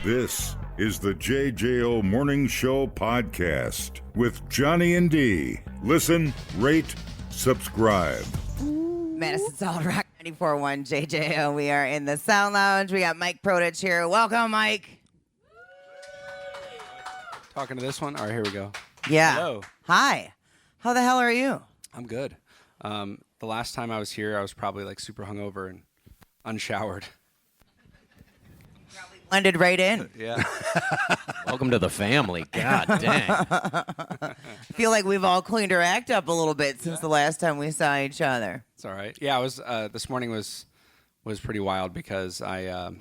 This is the JJO Morning Show podcast with Johnny and D. Listen, rate, subscribe. Madison Solid Rock 94.1 JJO. We are in the Sound Lounge. We got Mike Protich here. Welcome, Mike. Talking to this one? All right, here we go. Yeah. Hello. Hi. How the hell are you? I'm good. The last time I was here, I was probably like super hungover and unshowered. Blended right in. Yeah. Welcome to the family. God dang. I feel like we've all cleaned our act up a little bit since the last time we saw each other. It's all right. Yeah, I was. This morning was pretty wild because I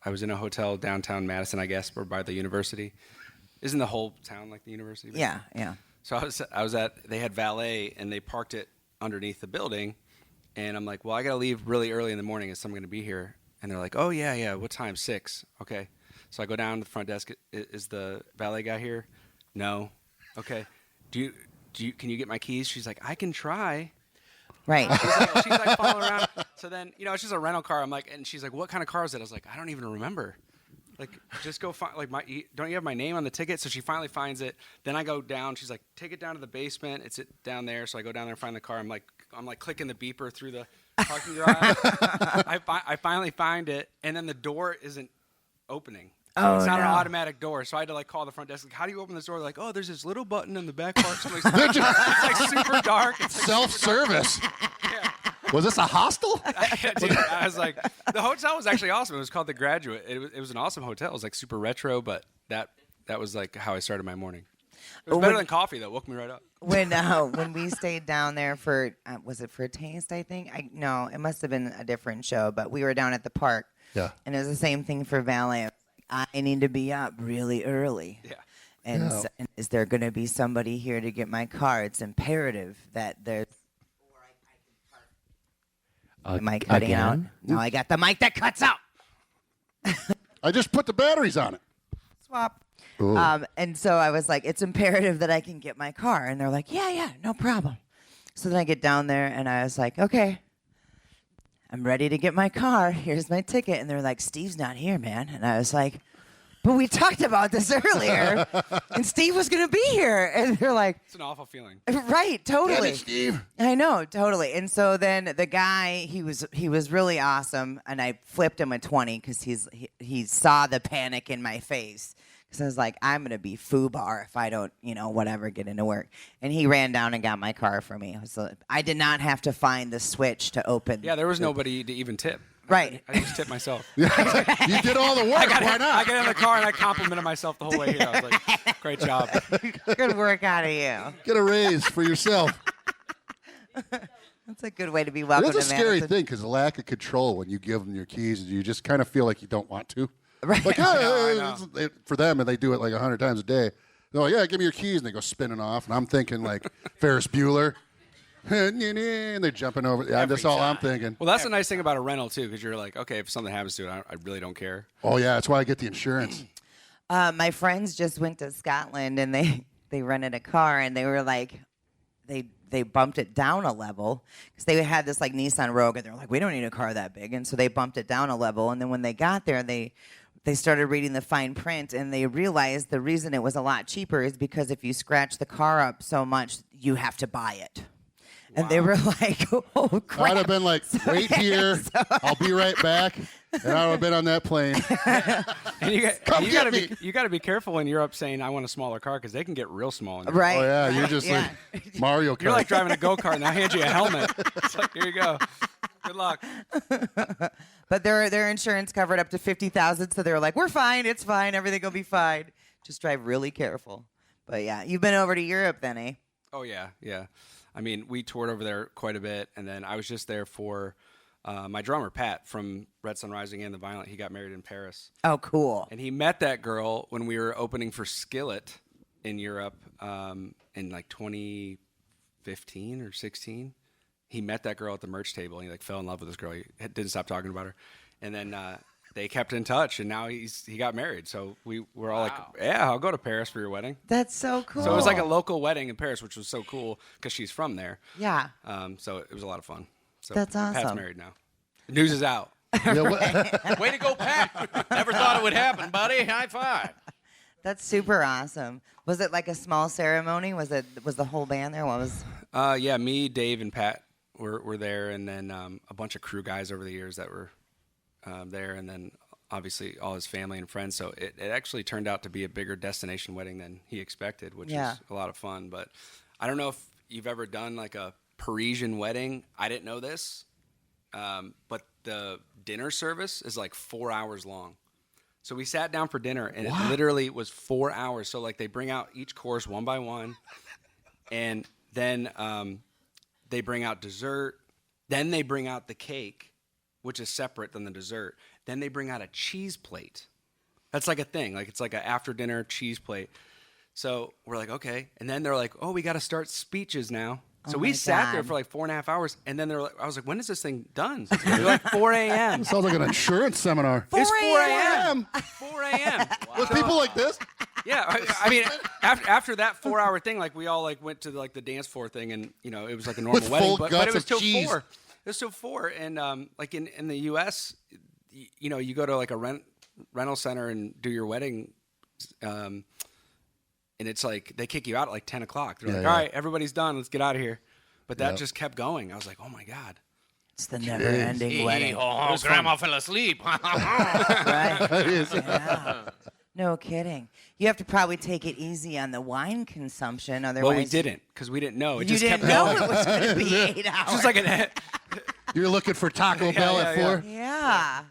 was in a hotel downtown Madison, I guess, or by the university. Isn't the whole town like the university? Yeah, yeah. So I was at. They had valet and they parked it underneath the building, and I'm like, well, I got to leave really early in the morning. Is someone going to be here? And they're like, oh, yeah. What time? 6. Okay. So I go down to the front desk. Is the valet guy here? No. Okay. Can you get my keys? She's like, I can try. Right. She's like following around. So then, it's just a rental car. I'm like, and she's like, what kind of car is it? I was like, I don't even remember. Like, just go find, like, don't you have my name on the ticket? So she finally finds it. Then I go down. She's like, take it down to the basement. It's down there. So I go down there and find the car. I'm like clicking the beeper through the parking garage. I finally find it, and then the door isn't opening. Oh, it's not no. an automatic door, so I had to call the front desk. Like, how do you open this door? Like, oh, there's this little button in the back part. So it's like super dark. It's like Self-service. yeah. Was this a hostel? Dude, I was like, the hotel was actually awesome. It was called The Graduate. It was an awesome hotel. It was like super retro, but that was like how I started my morning. It was better than coffee, though. Woke me right up. When we stayed down there for, was it for a taste, I think? No, it must have been a different show, but we were down at the park. Yeah. And it was the same thing for valet. I need to be up really early. Yeah. And, and is there going to be somebody here to get my car? It's imperative that there's... Am I cutting out? No, I got the mic that cuts out. I just put the batteries on it. Swap. And so I was like, it's imperative that I can get my car. And they're like, yeah, no problem. So then I get down there and I was like, okay, I'm ready to get my car. Here's my ticket. And they're like, Steve's not here, man. And I was like, but we talked about this earlier. And Steve was going to be here. And they're like, It's an awful feeling. right, totally. Get it, Steve. I know, totally. And so then the guy, he was really awesome. And I flipped him a 20 because he saw the panic in my face. Because I was like, I'm going to be FUBAR if I don't, whatever, get into work. And he ran down and got my car for me. So I did not have to find the switch to open. Yeah, there was nobody to even tip. Right. I just tipped myself. You did all the work. Why I not? got in the car and I complimented myself the whole way here. I was like, great job. Good work out of you. Get a raise for yourself. That's a good way to be welcome It's a to scary Madison. thing because the lack of control when you give them your keys, you just kind of feel like you don't want to. Right. Like, I know. for them, and they do it like 100 times a day. They're like, yeah, give me your keys, and they go spinning off. And I'm thinking like Ferris Bueller. And they're jumping over. Yeah, that's all I'm thinking. Well, that's the nice thing about a rental, too, because you're like, okay, if something happens to it, I really don't care. Oh, yeah, that's why I get the insurance. My friends just went to Scotland and they rented a car and they were like, they bumped it down a level because they had this like Nissan Rogue and they're like, we don't need a car that big. And so they bumped it down a level. And then when they got there, they started reading the fine print and they realized the reason it was a lot cheaper is because if you scratch the car up so much, you have to buy it. And they were like, oh, crap. I'd have been like, wait here. I'll be right back. And I would have been on that plane. And you got to be careful when you're up saying, I want a smaller car, because they can get real small. Right. Oh, yeah, right, you're just yeah. like Mario Kart. You're like driving a go-kart, and they'll hand you a helmet. It's like, here you go. Good luck. But their insurance covered up to $50,000, so they were like, we're fine. It's fine. Everything will be fine. Just drive really careful. But, yeah, you've been over to Europe then, eh? Oh, yeah. I mean, we toured over there quite a bit, and then I was just there for my drummer, Pat, from Red Sun Rising and The Violent. He got married in Paris. Oh, cool. And he met that girl when we were opening for Skillet in Europe in like 2015 or 16. He met that girl at the merch table, and he like fell in love with this girl. He didn't stop talking about her. And then they kept in touch, and now he got married. So we were all like, yeah, I'll go to Paris for your wedding. That's so cool. So it was like a local wedding in Paris, which was so cool because she's from there. Yeah. So it was a lot of fun. So That's awesome. Pat's married now. The news is out. Yeah, what- Way to go, Pat. Never thought it would happen, buddy. High five. That's super awesome. Was it like a small ceremony? Was the whole band there? What was? Yeah, me, Dave, and Pat were there, and then a bunch of crew guys over the years that were there, and then obviously all his family and friends. So it actually turned out to be a bigger destination wedding than he expected, which is a lot of fun. But I don't know if you've ever done like a Parisian wedding. I didn't know this, but the dinner service is like 4 hours long. So we sat down for dinner, and it literally was 4 hours. So like they bring out each course one by one, and then they bring out dessert. Then they bring out the cake, which is separate than the dessert. Then they bring out a cheese plate. That's like a thing. Like it's like an after dinner cheese plate. So we're like, okay. And then they're like, oh, we got to start speeches now. So we sat there for like 4.5 hours, and then I was like, when is this thing done? They're like 4 a.m. Sounds like an insurance seminar. It's 4 a.m. 4 a.m. With people like this? Yeah, I mean, after that 4 hour thing, like we all like went to like the dance floor thing, and it was like a normal With wedding, full but guts it was of till cheese. 4. It was till 4, and like in the U.S., you go to like a rental center and do your wedding, and it's like they kick you out at like 10 o'clock. They're like, all right, everybody's done, let's get out of here. But that just kept going. I was like, oh my god. It's the never-ending wedding. Oh, Grandma fell asleep. Right? Yeah. No kidding. You have to probably take it easy on the wine consumption, otherwise. Well, we didn't because we didn't know. It You just didn't kept know going. it was going to be 8 hours. It's just like You're looking for Taco Bell at 4? Yeah.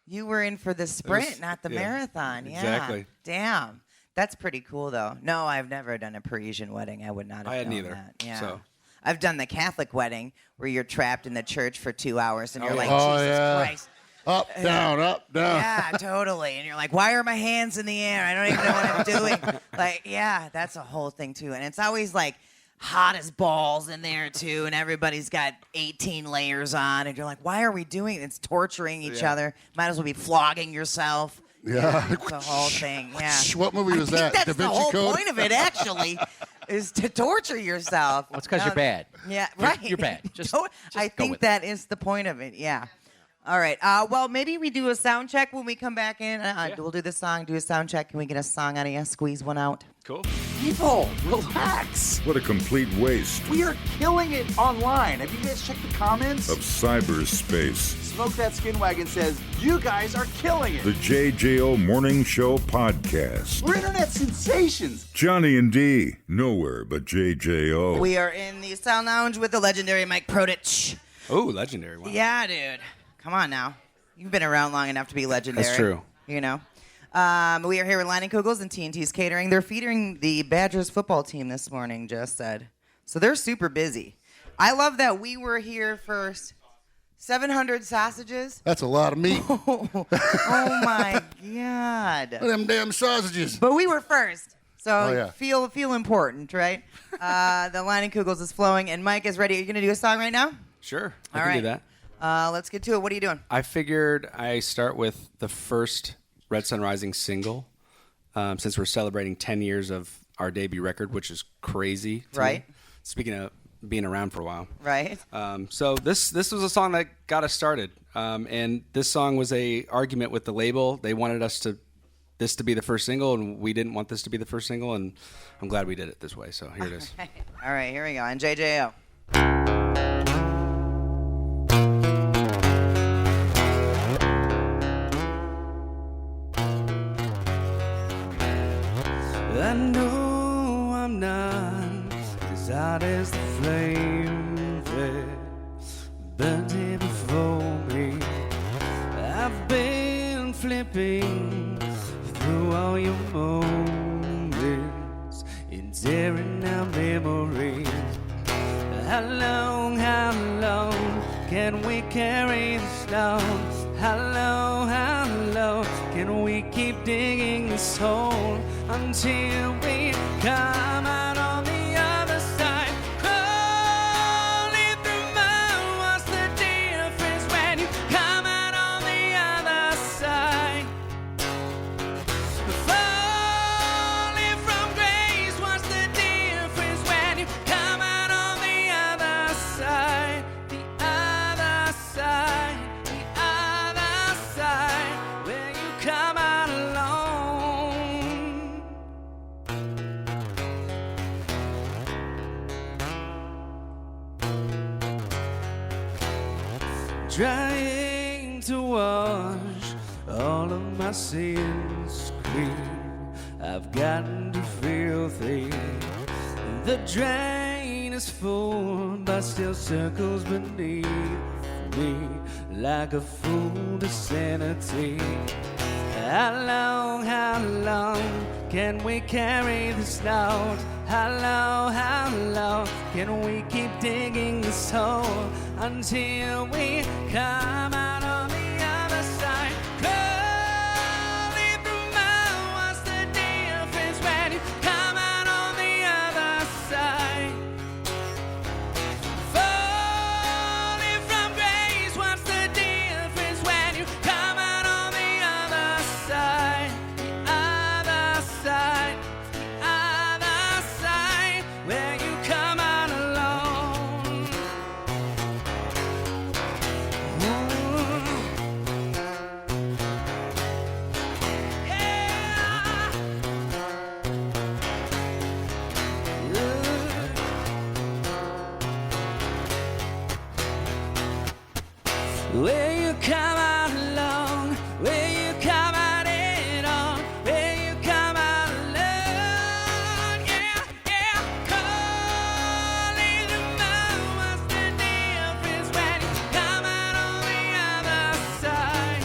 You were in for the sprint, not the marathon. Yeah. Exactly. Damn. That's pretty cool, though. No, I've never done a Parisian wedding. I would not have I hadn't known either, that. Yeah. so. I've done the Catholic wedding where you're trapped in the church for 2 hours and you're like, Oh, Jesus yeah. Christ. Up, down, up, down. Yeah, totally. And you're like, why are my hands in the air? I don't even know what I'm doing. Like, yeah, that's a whole thing, too. And it's always like hot as balls in there, too. And everybody's got 18 layers on. And you're like, why are we doing it? It's torturing each other. Might as well be flogging yourself. Yeah. It's the whole thing. Yeah. What movie was I that? think that's Da the Vinci whole Code? point of it, actually, is to torture yourself. Well, it's 'cause you're bad. Yeah, You're- right. you're bad. Just I go think with that is the point of it. Yeah. All right. Well, maybe we do a sound check when we come back in. We'll do the song, do a sound check. Can we get a song out of you? Squeeze one out. Cool. People, relax. What a complete waste We are killing it online. Have you guys checked the comments? of cyberspace. Smoke That Skin Wagon says, you guys are killing it. The JJO Morning Show Podcast. We're internet sensations. Johnny and D, nowhere but JJO. We are in the sound lounge with the legendary Mike Protich. Oh, legendary one. Yeah, dude. Come on now. You've been around long enough to be legendary. That's true. You know? We are here with Lining Kugels and TNT's Catering. They're feeding the Badgers football team this morning, just said. So they're super busy. I love that we were here first. 700 sausages. That's a lot of meat. Oh my God. Them damn sausages. But we were first. So yeah. feel important, right? The Lining Kugels is flowing, and Mike is ready. Are you going to do a song right now? Sure. I All can right. do that. Let's get to it. What are you doing? I figured I start with the first Red Sun Rising single, since we're celebrating 10 years of our debut record, which is crazy. to Right. me. Speaking of being around for a while. Right? So this was a song that got us started, and this song was a argument with the label. They wanted this to be the first single, and we didn't want this to be the first single, and I'm glad we did it this way. So here it is. All right, here we go. On JJO. I know I'm not as hot as the flame that burned here before me. I've been flipping through all your moments and tearing out memories. How long can we carry this load? How long can we keep digging this hole until we come out on the other side? Crawling through mud, what's the difference when you come out on the other side? Falling from grace, what's the difference when you come out on the other side? The other side, the other trying to wash all of my sins clean. I've gotten too filthy. The drain is full, but still circles beneath me like a fool to sanity. How long can we carry this load? How long can we keep digging this hole until we come out on the other side? Crawling through mud, what's the difference when you come out on the other side? Falling from grace, what's the difference when you come out on the other side? The other side, the other side, where you come out alone. Ooh. Yeah. Where you come out alone, where you come out at all, where you come out alone, yeah, yeah. Calling the moon, what's the difference when you come out on the other side?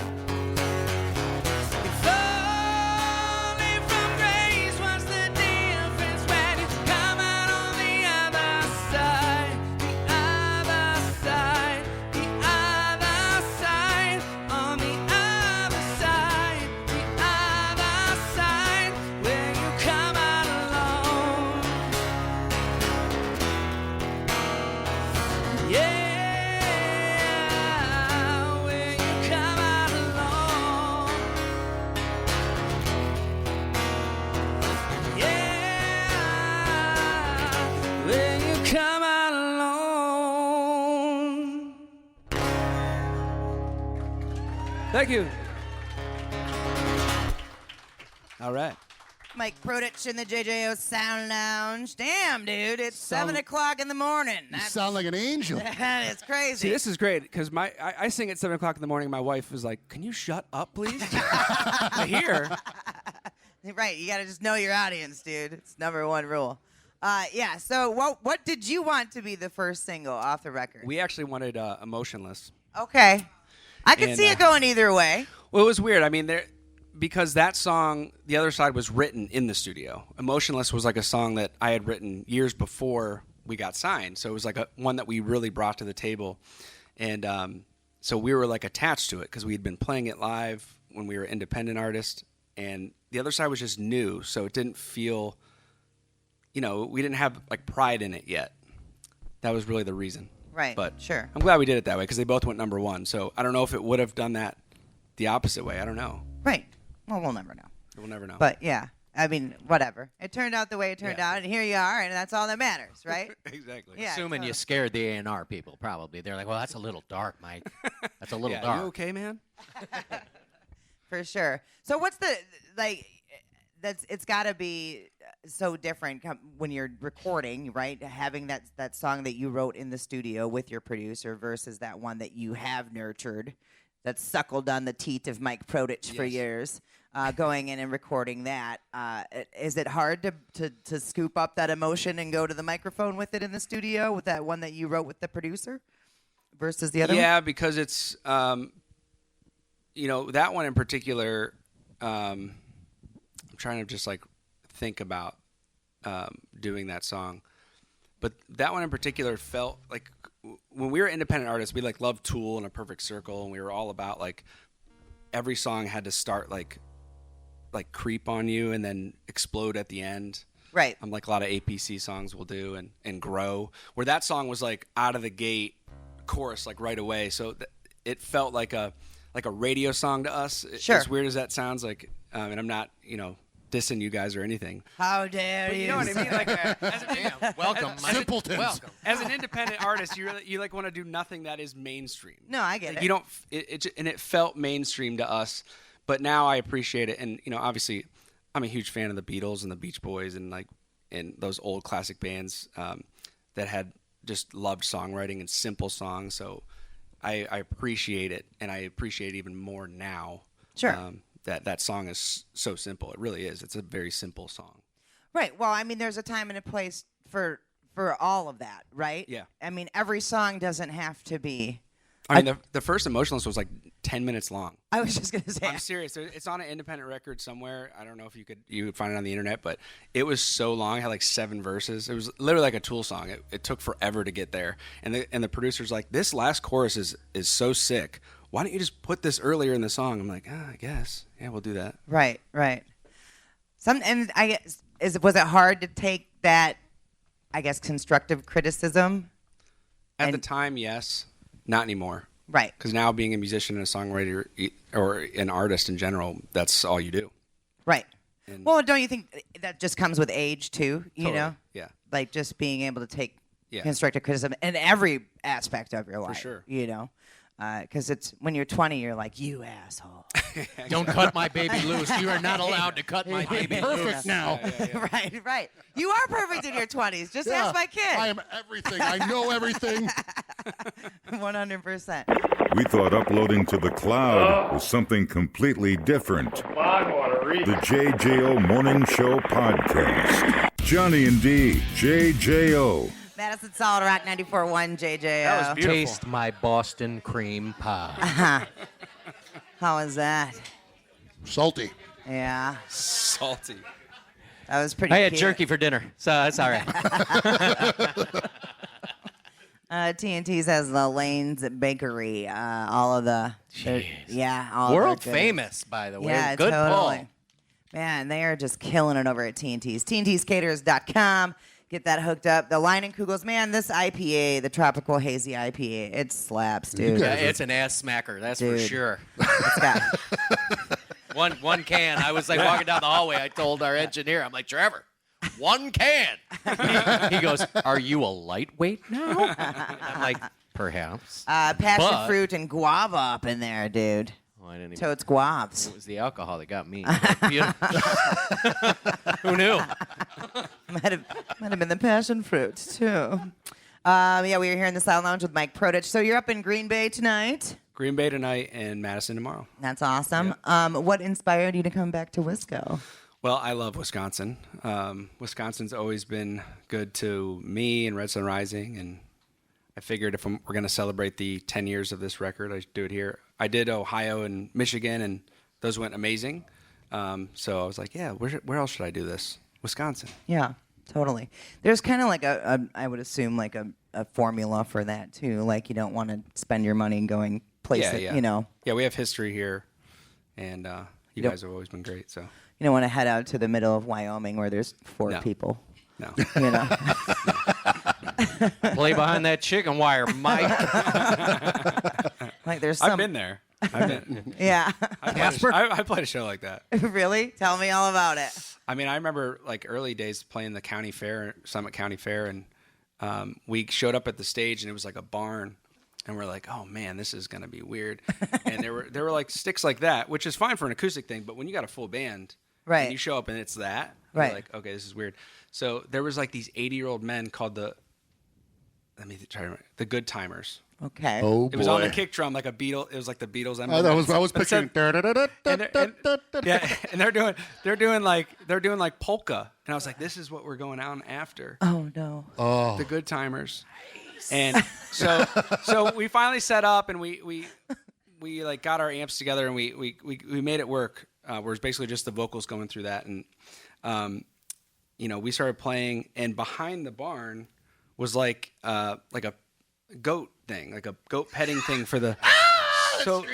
Falling from grace, what's the difference when you come out on the other side? The other side, the other side, on the other side, the other side, where you come out alone. Yeah, where you come out alone. Yeah, where you come out alone. Thank you. All right. Mike Protich in the JJO Sound Lounge. Damn, dude, it's 7 o'clock in the morning. You sound like an angel. That is crazy. See, this is great because I sing at 7 o'clock in the morning. My wife is like, "Can you shut up, please?" I hear. Right, you gotta just know your audience, dude. It's number one rule. Yeah. So, what did you want to be the first single off the record? We actually wanted "Emotionless." Okay, I could And, see it going either way. Well, it was weird. I mean, because that song, The Other Side, was written in the studio. Emotionless was like a song that I had written years before we got signed. So it was like one that we really brought to the table. And so we were like attached to it because we had been playing it live when we were independent artists. And The Other Side was just new. So it didn't feel, we didn't have like pride in it yet. That was really the reason. Right. But sure. I'm glad we did it that way because they both went number one. So I don't know if it would have done that the opposite way. I don't know. Right. Well, we'll never know. We'll never know. But yeah, I mean, whatever. It turned out the way it turned Yeah. out, and here you are, and that's all that matters, right? Exactly. Yeah. Assuming you scared the A&R people, probably. They're like, well, that's a little dark, Mike. That's a little Yeah, dark. you okay, man? For sure. So what's the it's got to be so different when you're recording, right? Having that song that you wrote in the studio with your producer versus that one that you have nurtured, that's suckled on the teat of Mike Protich for Yes. years. Going in and recording that, is it hard to scoop up that emotion and go to the microphone with it in the studio with that one that you wrote with the producer versus the other one? Yeah, because it's, that one in particular, I'm trying to just like think about doing that song. But that one in particular felt like when we were independent artists, we like loved Tool and A Perfect Circle, and we were all about like every song had to start like creep on you and then explode at the end. Right. Like a lot of APC songs will do and grow. Where that song was like out of the gate chorus like right away. So it felt like a radio song to us. Sure. As weird as that sounds, like, and I'm not dissing you guys or anything. How dare you? You know what I mean? Like, Welcome, Mike. Simpletons. Welcome. as an independent artist, you like want to do nothing that is mainstream. No, I get Like, it. you don't. And it felt mainstream to us, but now I appreciate it. And obviously, I'm a huge fan of the Beatles and the Beach Boys and those old classic bands that had just loved songwriting and simple songs. So I appreciate it, and I appreciate it even more now. Sure. That song is so simple. It really is. It's a very simple song. Right. Well, I mean, there's a time and a place for all of that, right? Yeah. I mean, every song doesn't have to be. I mean, the first Emotionless was like 10 minutes long. I was just gonna say. I'm serious. It's on an independent record somewhere. I don't know if you could find it on the internet, but it was so long. It had like 7 verses. It was literally like a Tool song. It took forever to get there. And the producer's like, this last chorus is so sick. Why don't you just put this earlier in the song? I'm like, I guess. Yeah, we'll do that. Right. And I guess was it hard to take that, I guess, constructive criticism? At the time, yes. Not anymore. Right. Because now being a musician and a songwriter or an artist in general, that's all you do. Right. And Well, don't you think that just comes with age too? You Totally. know, Yeah. like just being able to take Yeah. constructive criticism in every aspect of your life. sure. You know, because it's when you're 20, you're like, you asshole. Don't cut my baby loose. You are not allowed to cut my baby loose. Perfect now. Right. You are perfect in your 20s. Just ask my kid. I am everything. I know everything. 100%. We thought uploading to the cloud was something completely different. The JJO Morning Show Podcast. Johnny and D, JJO. Madison Solid Rock 94.1 JJO. That was beautiful. Taste my Boston cream pie. How was that? Salty. Yeah, Salty. that was pretty I had cute. jerky for dinner, so that's all right. TNT's has the Lane's Bakery. All of the all of World their famous, by the way. Yeah, Good totally. pull. Man, they are just killing it over at TNT's. TNTscaters.com. Get that hooked up. The Line and Kugels, man, this IPA, the Tropical Hazy IPA, it slaps, dude. Yeah, it's an ass smacker, that's Dude. for sure. It's got, One can. I was like walking down the hallway. I told our engineer, I'm like, Trevor, 1 can. He goes, are you a lightweight now? I'm like, perhaps. passion But- fruit and guava up in there, dude. Oh, I didn't even. Totes guavs. It was the alcohol that got me. Who knew? Might have been the passion fruit, too. Yeah, we were here in the Sound Lounge with Mike Protich. So you're up in Green Bay tonight. Green Bay tonight and Madison tomorrow. That's awesome. What inspired you to come back to Wisco? Well, I love Wisconsin. Wisconsin's always been good to me and Red Sun Rising, and I figured if we're going to celebrate the 10 years of this record, I should do it here. I did Ohio and Michigan, and those went amazing. So I was like, yeah, where else should I do this? Wisconsin. Yeah, totally. There's kind of like I would assume like a formula for that too. Like you don't want to spend your money going places, Yeah. you know. Yeah, we have history here, and you guys have always been great. So You don't want to head out to the middle of Wyoming where there's 4 No. people. no. You know. Play behind that chicken wire, Mike. Like there's some. I've been there. I've been. Yeah. I played a show like that. Really? Tell me all about it. I mean, I remember like early days playing the county fair, Summit County Fair, and we showed up at the stage and it was like a barn, and we're like, oh man, this is gonna be weird. And there were like sticks like that, which is fine for an acoustic thing, but when you got a full band, Right. and you show up and it's that, Right. you're like, okay, this is weird. So there was like these 80-year-old men called the Good Timers. Okay. Oh, It was on the boy. kick drum like a Beatle. It was like the Beatles. I was But it said- picturing. yeah, and they're doing like polka, and I was like, this is what we're going out after. Oh no. The Good Timers. And so we finally set up, and we like got our amps together, and we made it work. Where it's basically just the vocals going through that, and we started playing, and behind the barn was like a goat thing, like a goat petting thing for the. So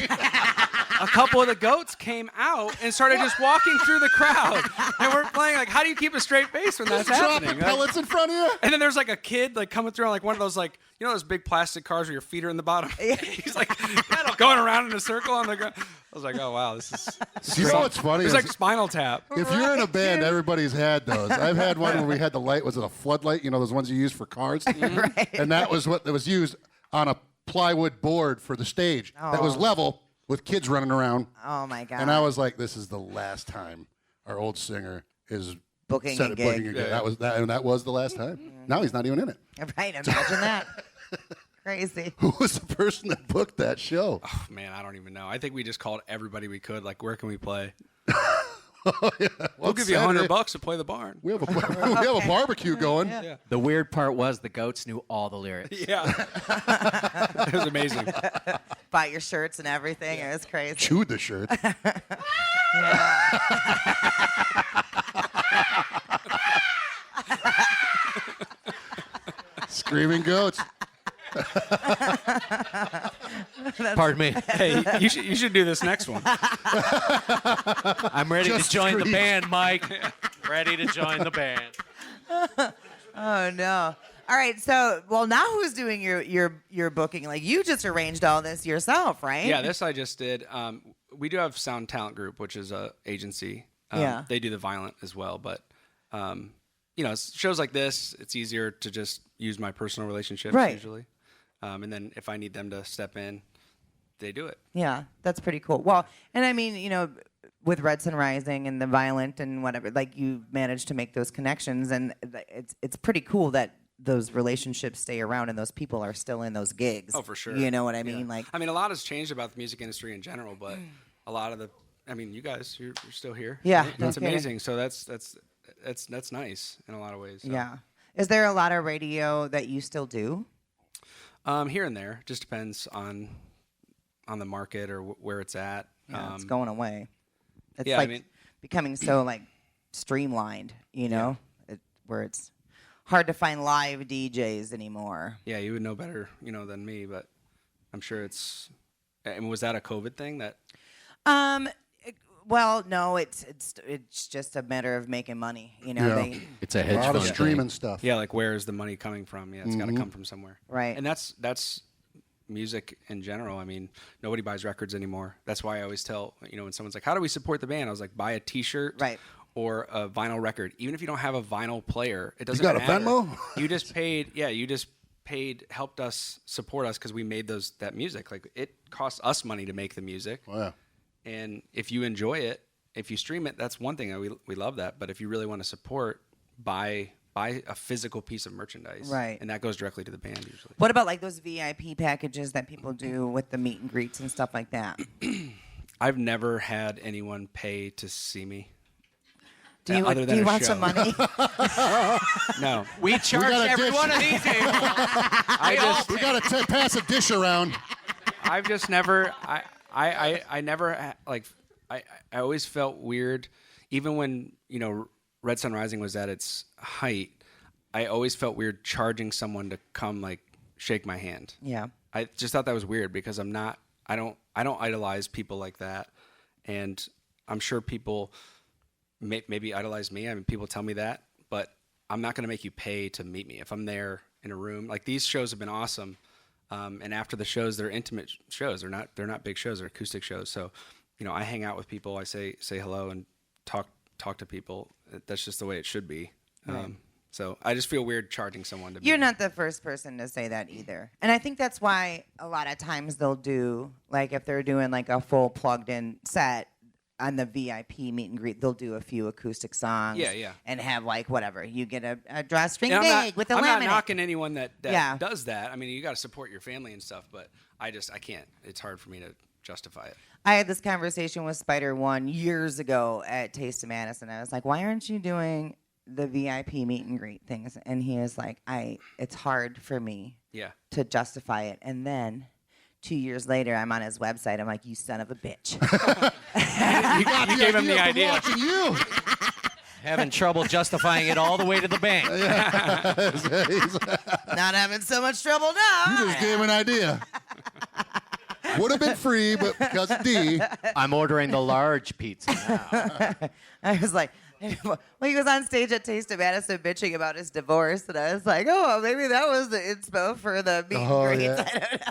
a couple of the goats came out and started just walking through the crowd, and we're playing like, how do you keep a straight face when that's happening? Dropping Like- pellets in front of you. and then there's like a kid like coming through on like one of those like those big plastic cars where your feet are in the bottom. He's like going around in a circle on the ground. I was like, oh wow, this is. You know what's funny? It's is like Spinal Tap. if you're in a band, everybody's had those. I've had one where we had the light. Was it a floodlight? You know, those ones you use for cars? Right. And that was what was used on a plywood board for the stage that was level with kids running around. Oh my God. And I was like, this is the last time our old singer is Booking a gig. booking a gig. That was the last time. Now he's not even in it. Right. Imagine that. crazy. Who was the person that booked that show? Oh, man, I don't even know. I think we just called everybody we could. Like, where can we play? Oh, yeah. We'll give you $100 to play the barn. We have a barbecue going. Yeah. The weird part was the goats knew all the lyrics. Yeah. It was amazing. Bought your shirts and everything. It was crazy. Chewed the shirt. Screaming goats. Pardon me. Hey, you should do this next one. I'm ready Just to join the screech. band, Mike. Ready to join the band. Oh no. All right, so now who's doing your booking? Like you just arranged all this yourself, right? Yeah, this I just did. We do have Sound Talent Group, which is a agency. Yeah. They do the violent as well, but shows like this, it's easier to just use my personal relationships usually. And then if I need them to step in, they do it. Yeah, that's pretty cool. Well, and I mean, with Red Sun Rising and the violent and whatever, like you managed to make those connections, and it's pretty cool that those relationships stay around and those people are still in those gigs. Oh, for sure. You know what I mean? Yeah. Like, I mean, a lot has changed about the music industry in general, but a lot of you guys, you're still here. Yeah, right? no That's kidding. amazing. So that's nice in a lot of ways. So. yeah. Is there a lot of radio that you still do? Here and there, just depends on the market or where it's at. Yeah, it's going away. It's yeah, like I mean- becoming so like streamlined, where it's hard to find live DJs anymore. Yeah, you would know better, than me, but I'm sure it's. And was that a COVID thing? That Well, no, it's just a matter of making money. Yeah. It's a A hedge lot fund of thing. streaming stuff. yeah, like where is the money coming from? Yeah, it's got to Mm-hmm. come from somewhere. Right. And that's music in general. I mean, nobody buys records anymore. That's why I always tell when someone's like, "How do we support the band?" I was like, "Buy a T-shirt." Right. Or a vinyl record. Even if you don't have a vinyl player, it doesn't got a matter. Venmo? You just paid, helped us support us because we made that music. Like it costs us money to make the music. Oh, yeah. And if you enjoy it, if you stream it, that's one thing. We love that. But if you really want to support, buy a physical piece of merchandise. Right. And that goes directly to the band usually. What about like those VIP packages that people do with the meet and greets and stuff like that? I've never had anyone pay to see me. Do you, other do than you a want show. some money? No. We charge got a every dish. one of these tables. We got to pass a dish around. I've just never. I never like. I always felt weird, even when Red Sun Rising was at its height. I always felt weird charging someone to come like shake my hand. Yeah. I just thought that was weird because I'm not. I don't idolize people like that, and I'm sure people maybe idolize me. I mean, people tell me that, but I'm not going to make you pay to meet me if I'm there in a room. Like these shows have been awesome. And after the shows, they're intimate shows. They're not big shows. They're acoustic shows. So, I hang out with people. I say hello and talk to people. That's just the way it should be. Right. So I just feel weird charging someone to. You're not the first person to say that either. And I think that's why a lot of times they'll do, like if they're doing like a full plugged in set on the VIP meet and greet, they'll do a few acoustic songs. Yeah. And have like whatever. You get a drawstring And gig with a I'm laminate. not knocking anyone that Yeah. does that. I mean, you got to support your family and stuff, but I can't. It's hard for me to justify it. I had this conversation with Spider One years ago at Taste of Madison. I was like, why aren't you doing the VIP meet and greet things? And he was like, it's hard for me Yeah. to justify it. And then 2 years later, I'm on his website. I'm like, you son of a bitch. You gave him the from idea. watching you. Having trouble justifying it all the way to the bank. Not having so much trouble now. You just gave him an idea. Would have been free, but because of D. I'm ordering the large pizza now. I was like, well, he was on stage at Taste of Madison bitching about his divorce, and I was like, oh, maybe that was the inspo for the meet and greets. yeah. I don't know.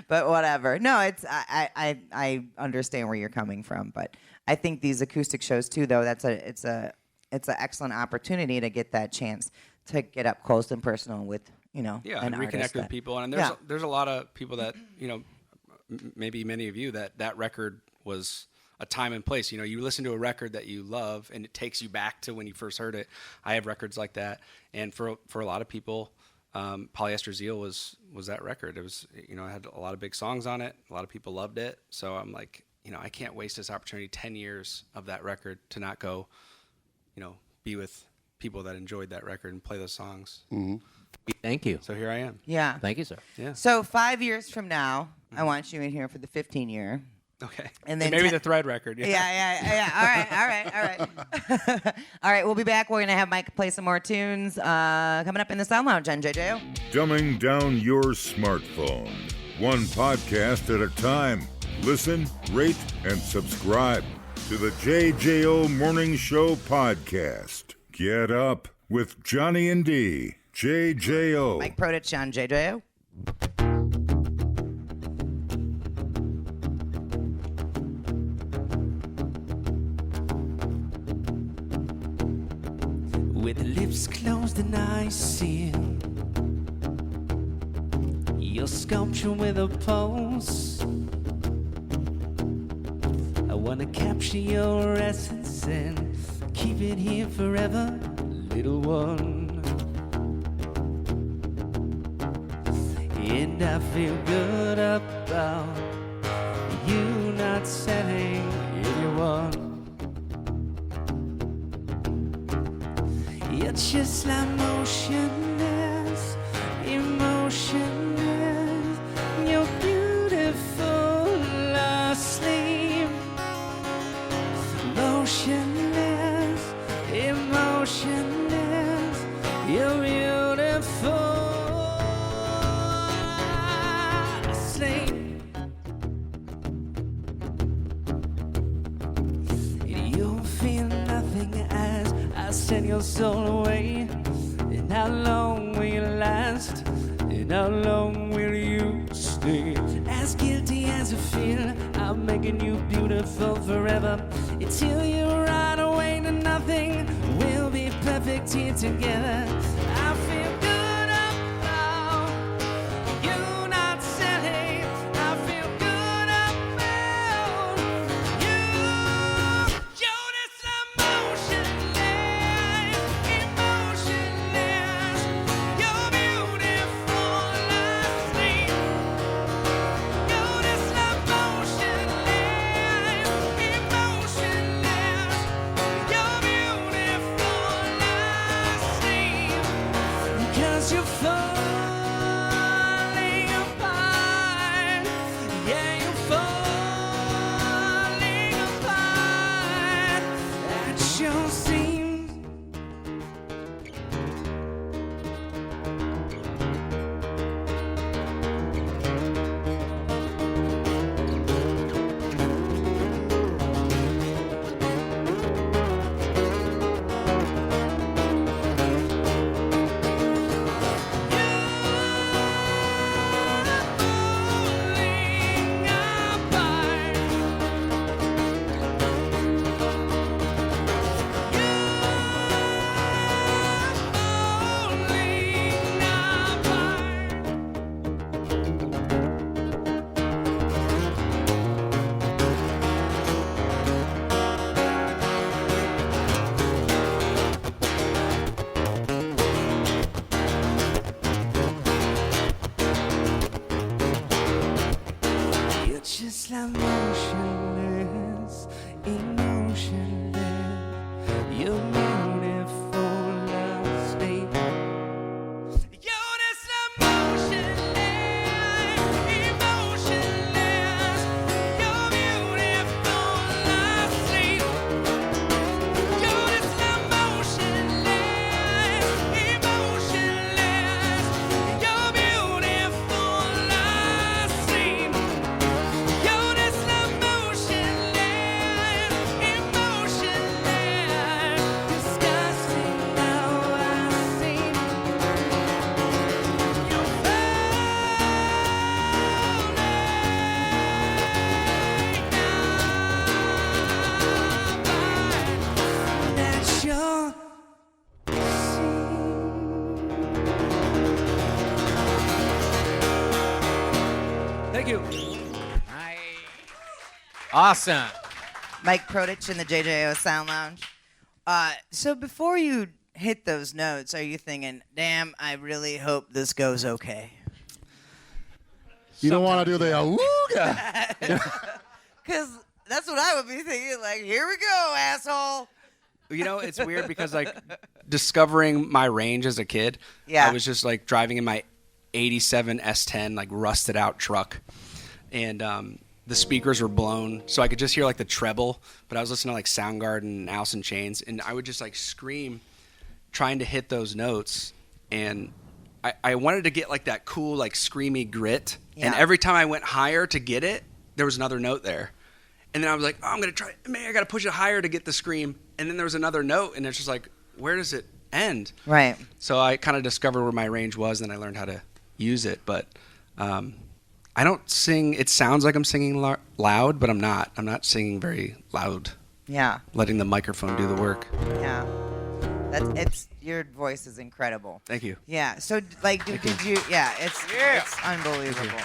But whatever. No, I understand where you're coming from, but I think these acoustic shows too, though, it's an excellent opportunity to get that chance to get up close and personal with Yeah, an and reconnect artist with that- people. And Yeah. there's a lot of people that maybe many of you that record was a time and place. You listen to a record that you love, and it takes you back to when you first heard it. I have records like that, and for a lot of people, Polyester Zeal was that record. It was, it had a lot of big songs on it. A lot of people loved it. So I'm like, I can't waste this opportunity, 10 years of that record, to not go, be with people that enjoyed that record and play those songs. Mm-hmm. Thank you. So here I am. Yeah. Thank you, sir. Yeah. So 5 years from now, I want you in here for the 15 year. Okay. And then maybe the Thread record. Yeah. All right. All right, we'll be back. We're going to have Mike play some more tunes coming up in the Sound Lounge on JJO. Dumbing down your smartphone. One podcast at a time. Listen, rate, and subscribe to the JJO Morning Show podcast. Get up with Johnny and D. JJO. Mike Protich on JJO. With lips closed and eyes sealed, your sculpture with a pulse. I wanna capture your essence and keep it here forever, little one. And I feel good about you not setting anyone. You're just like motionless, emotionless. You're beautiful asleep. Motionless, emotionless. You're beautiful asleep. You'll feel nothing as I send your soul away. And how long will you last? And how long will you stay? As guilty as you feel, I'm making you beautiful forever. Until you run away to nothing, we'll be perfect here together. I feel good about you not selling. I feel good about you. You're just emotionless, emotionless. You're beautiful asleep. You're just emotionless, emotionless. You're beautiful asleep. 'Cause you're falling apart. Yeah, you're falling apart. That sure seems. Falling apart. Falling apart. You're just like motionless, emotionless. You're beautiful asleep. You're just emotionless, emotionless. You're beautiful asleep. You're just emotionless, emotionless. You're beautiful asleep. You're just emotionless, emotionless. Disgusting now I see. You're falling that's your Thank you. Awesome. Mike Protich in the JJO Sound Lounge. So before you hit those notes, are you thinking, damn, I really hope this goes okay? You don't want to do the awooga. Because that's what I would be thinking. Like, here we go, asshole. You know, it's weird because like discovering my range as a kid, Yeah. I was just like driving in my 87 S10 like rusted out truck, and the speakers were blown, so I could just hear like the treble. But I was listening to like Soundgarden and Alice in Chains, and I would just like scream, trying to hit those notes, and I wanted to get like that cool like screamy grit. Yeah. And every time I went higher to get it, there was another note there. And then I was like, oh, I'm going to try, man, I got to push it higher to get the scream. And then there was another note, and it's just like, where does it end? Right. So I kind of discovered where my range was, and I learned how to use it. But I don't sing, it sounds like I'm singing loud, but I'm not. I'm not singing very loud. Yeah. Letting the microphone do the work. Yeah. Your voice is incredible. Thank you. Yeah. So, like, did you? Yeah. It's unbelievable.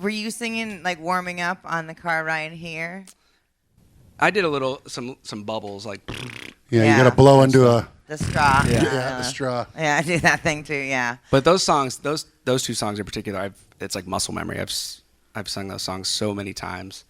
Were you singing like warming up on the car ride here? I did a little, some bubbles, like. Yeah, Yeah. you got to blow into The straw. yeah, the straw. Yeah, I do that thing too. Yeah. But those songs, those two songs in particular, it's like muscle memory. I've sung those songs so many times.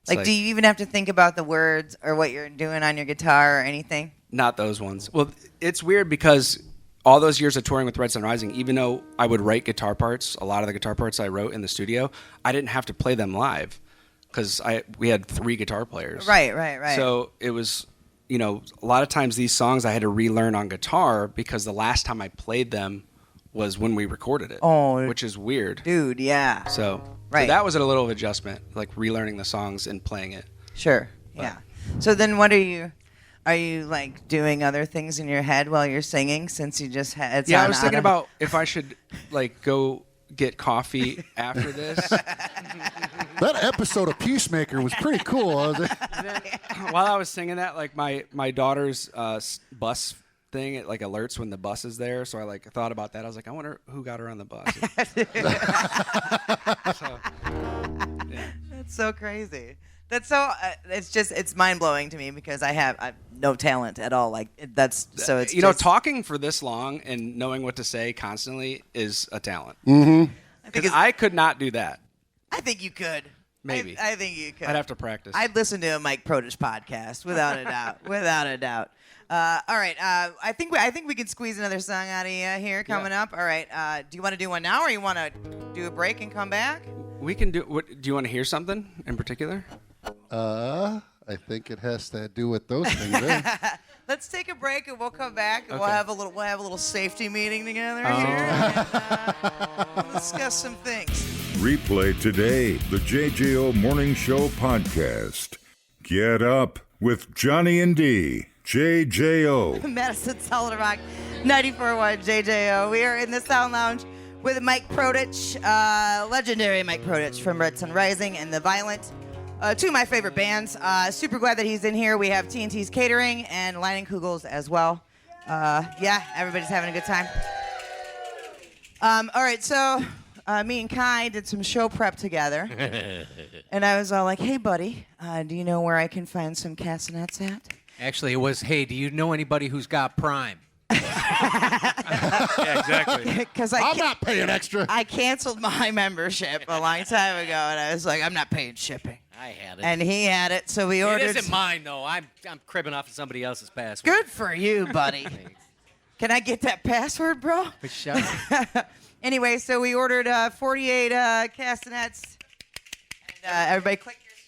It's Like, do you even have to think about the words or what you're doing on your guitar or anything? Not those ones. Well, it's weird because all those years of touring with Red Sun Rising, even though I would write guitar parts, a lot of the guitar parts I wrote in the studio, I didn't have to play them live because we had 3 guitar players. Right. So it was, you know, a lot of times these songs I had to relearn on guitar because the last time I played them was when we recorded it. Oh. Which is weird. Dude, yeah. So that was a little of adjustment, like relearning the songs and playing it. Sure. Yeah. So then what are you like doing other things in your head while you're singing since you just had I was thinking about if I should like go get coffee after this. That episode of Peacemaker was pretty cool. Wasn't it? While I was singing that, like my daughter's bus thing, it like alerts when the bus is there. So I like thought about that. I was like, I wonder who got her on the bus. That's so crazy. That's so. It's mind blowing to me because I have no talent at all. Like that's so. It's know, talking for this long and knowing what to say constantly is a talent. Mm-hmm. Because I could not do that. I think you could. Maybe. I think you could. I'd have to practice. I'd listen to a Mike Protich podcast without a doubt. Without a doubt. All right. I think we can squeeze another song out of you here coming up. All right. Do you want to do one now, or you want to do a break and come back? We can do. What do you want to hear? Something in particular? I think it has to do with those things. There. Let's take a break and we'll come back and Okay. we'll have a little safety meeting together here and we'll discuss some things. Replay today the JJO Morning Show podcast. Get up with Johnny and D. JJO. Madison Solid Rock 94.1 JJO. We are in the Sound Lounge with Mike Protich, legendary Mike Protich from Red Sun Rising and The Violent. 2 of my favorite bands. Super glad that he's in here. We have TNT's Catering and Leinenkugels as well. Everybody's having a good time. All right, so me and Kai did some show prep together. And I was all like, hey, buddy, do you know where I can find some castanets at? Actually, it was, hey, do you know anybody who's got Prime? Yeah, exactly. Because I'm not paying extra. I canceled my membership a long time ago, and I was like, I'm not paying shipping. I had it. And he had it, so we ordered. It isn't mine though. I'm cribbing off of somebody else's password. Good for you, buddy. Can I get that password, bro? Shut up. Anyway, so we ordered 48 castanets. And everybody click yours.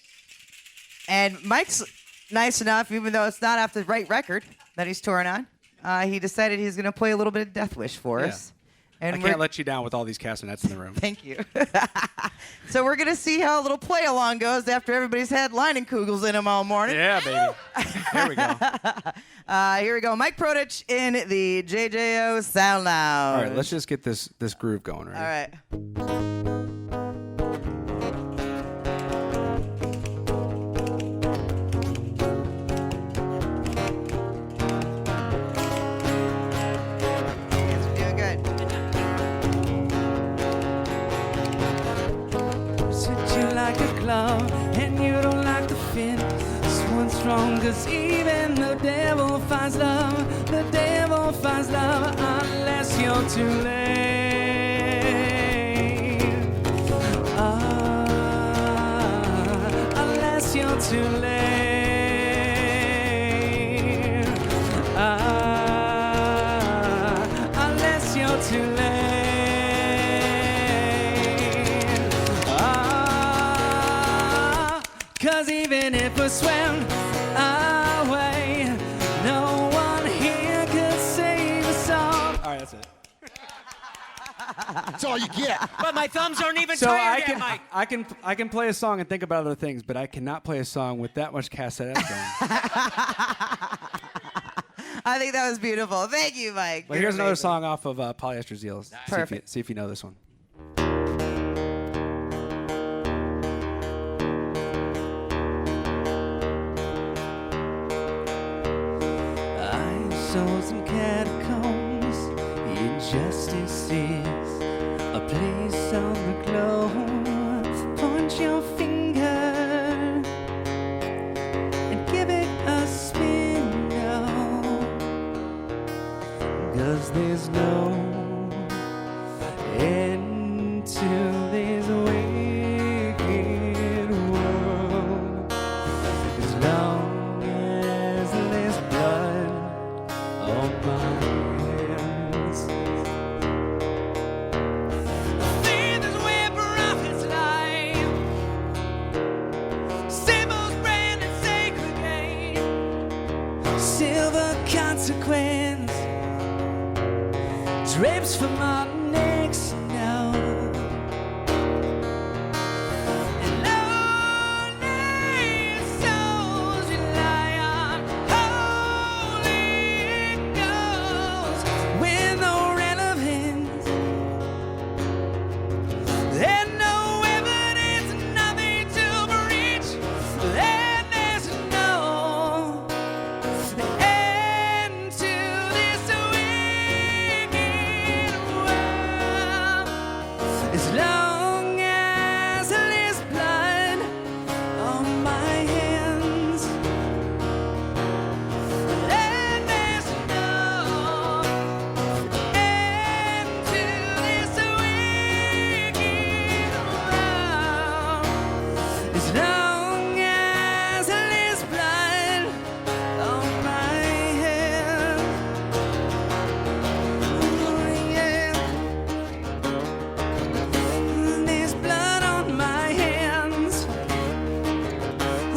And Mike's nice enough, even though it's not off the right record that he's touring on, he decided he's going to play a little bit of Death Wish for us. And I can't let you down with all these castanets in the room. Thank you. So we're going to see how a little play along goes after everybody's had Leinenkugels in them all morning. Yeah, baby. Here we go. Here we go. Mike Protich in the JJO Sound Lounge. All right, let's just get this groove going, right? All right. Yes, we're doing good. Sit you like a clown and you don't like the fit. This one on strong, 'cause even the devil finds love, the devil finds love unless you're too late. Unless you're too late. Unless you're too late. 'Cause even if we swim away, no one here could save us all. All right, that's it. That's all you get. But my thumbs aren't even So tired yet, Mike. I can play a song and think about other things, but I cannot play a song with that much cassette going. I think that was beautiful. Thank you, Mike. But You're here's another amazing. song off of Polyester Zeals. Perfect. See if you know this one. I saw some catacombs, injustices, a place on the globe. Point your finger and give it a spin now, 'cause there's no end to this wicked world. As long as there's blood on my hands. Faith is where prophets lie. Symbols branded sacred gain. Silver consequence drips from our necks now. And lonely souls rely on Holy Ghost with no relevance and no evidence, nothing to breach. And there's no end to this wicked world. As long as there's blood on my hands, and there's no end to this wicked world. As long as there's blood on my hands. Oh, yeah. There's blood on my hands.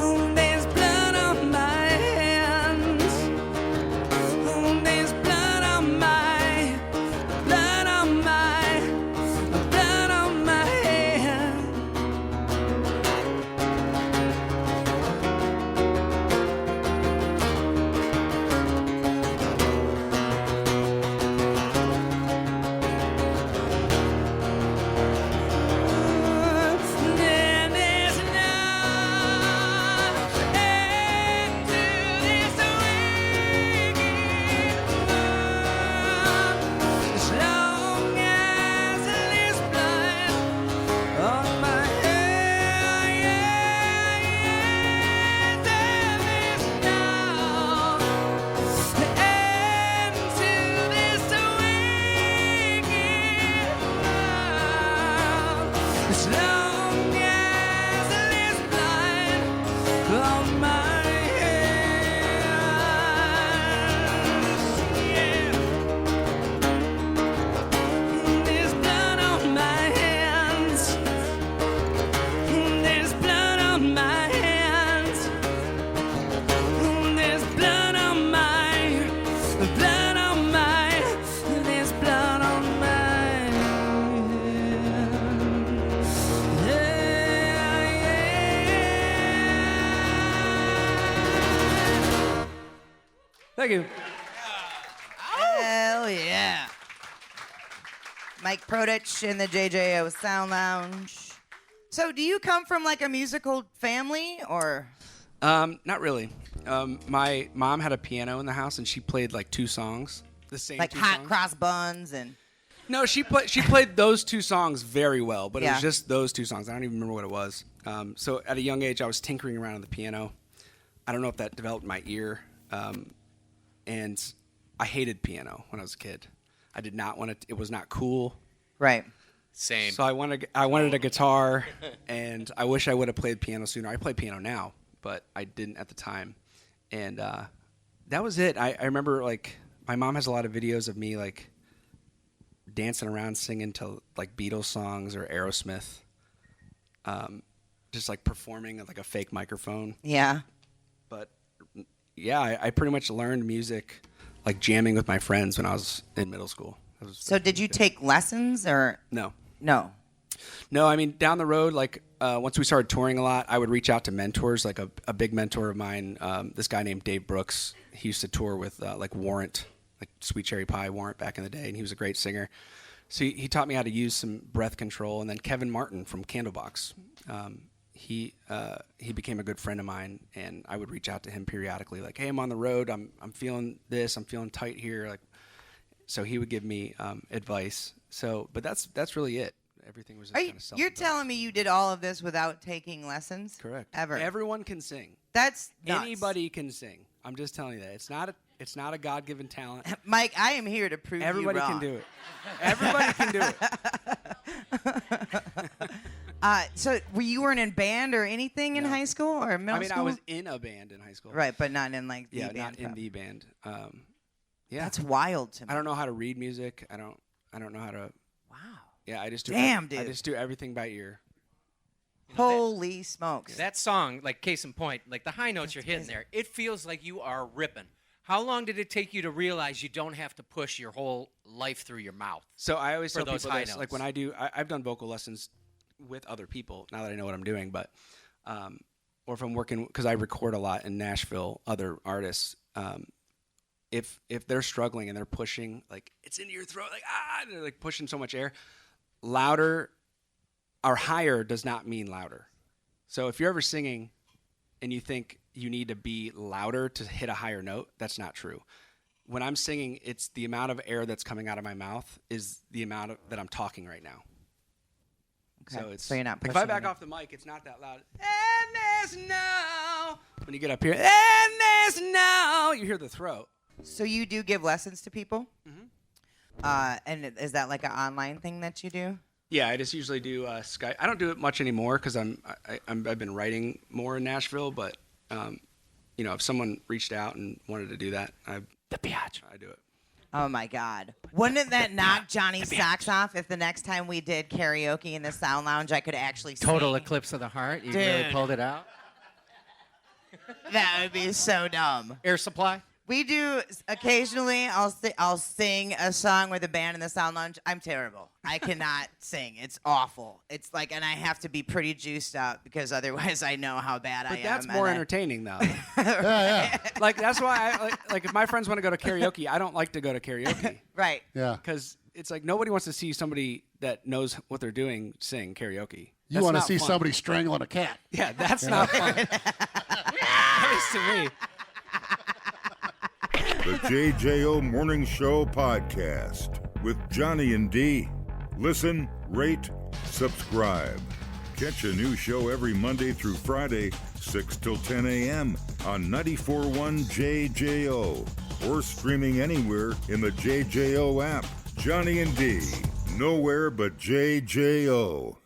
Oh, there's blood on my hands. Oh, there's blood on my, blood on my, blood on my hands. Then there's no end to this wicked world. As long as there's blood on my hands, there is no end to this wicked world. As long as there's blood on my hands, yeah. There's blood on my hands. There's blood on my hands. There's blood on my, blood on my, there's blood on my hands. Yeah, yeah. Thank you. Hell yeah. Mike Protich in the JJO Sound Lounge. So, do you come from like a musical family, or? Not really. My mom had a piano in the house, and she played like two songs. The same Like two hot songs. cross buns and No, she played those two songs very well, but it Yeah. was just those two songs. I don't even remember what it was. So at a young age, I was tinkering around on the piano. I don't know if that developed my ear. And I hated piano when I was a kid. I did not want it. It was not cool. Right. Same. So I wanted a guitar, and I wish I would have played piano sooner. I play piano now, but I didn't at the time. And that was it. I remember, like, my mom has a lot of videos of me, like, dancing around singing to, like, Beatles songs or Aerosmith. Just, like, performing at, like, a fake microphone. Yeah. But, yeah, I pretty much learned music, like, jamming with my friends when I was in middle school. So did you take lessons or? No. No. No, I mean, down the road, like, once we started touring a lot, I would reach out to mentors, like a big mentor of mine, this guy named Dave Brooks. He used to tour with, like, Warrant, like Sweet Cherry Pie Warrant back in the day, and he was a great singer. So he taught me how to use some breath control. And then Kevin Martin from Candlebox, he became a good friend of mine, and I would reach out to him periodically, like, hey, I'm on the road, I'm feeling this, I'm feeling tight here, like. So he would give me advice. So, but that's really it. Everything was just kind of You're telling me you did all of this without taking lessons? Correct. Ever. Everyone can sing. That's nuts. Anybody can sing. I'm just telling you that. It's not a God-given talent. Mike, I am here to prove Everybody you wrong. can do it. Everybody can do it. So you weren't in band or anything in high school or middle school? I was in a band in high school. Right, but not in like the Yeah, band. not in the band. Yeah. That's wild to me. I don't know how to read music. I don't know how to. Wow. Yeah, I just do. Damn, dude. I just do everything by ear. Holy smokes. That song, like case in point, like the high notes you're hitting there, it feels like you are ripping. How long did it take you to realize you don't have to push your whole life through your mouth? So I always For tell those people high this, notes. like when I've done vocal lessons with other people now that I know what I'm doing, but or if I'm working, because I record a lot in Nashville, other artists. If they're struggling and they're pushing, like it's into your throat, like they're like pushing so much air, louder or higher does not mean louder. So if you're ever singing and you think you need to be louder to hit a higher note, that's not true. When I'm singing, it's the amount of air that's coming out of my mouth is the amount that I'm talking right now. Okay. So you're not like if pushing I back it. off the mic, it's not that loud. And there's no. When you get up here, and there's no, you hear the throat. So you do give lessons to people? Mm-hmm. And is that like an online thing that you do? Yeah, I just usually do Skype. I don't do it much anymore because I've been writing more in Nashville. But if someone reached out and wanted to do that, I do it. Oh my God! Wouldn't that knock Johnny's socks off if the next time we did karaoke in the Sound Lounge, I could actually Total sing? eclipse of the heart. You Dude. really pulled it out. That would be so dumb. Air Supply. We do occasionally. I'll sing a song with a band in the Sound Lounge. I'm terrible. I cannot sing. It's awful. It's like, and I have to be pretty juiced up because otherwise I know how bad I am. But that's more entertaining, though. Yeah. Like that's why I like if my friends want to go to karaoke, I don't like to go to karaoke Right. Yeah. because it's like nobody wants to see somebody that knows what they're doing sing karaoke. You That's want to not see fun. somebody strangling a cat. Yeah, that's not fun. At least to me. The JJO Morning Show podcast with Johnny and D. Listen, rate, subscribe. Catch a new show every Monday through Friday, 6 till 10 a.m. on 94.1 JJO or streaming anywhere in the JJO app. Johnny and D. Nowhere but JJO.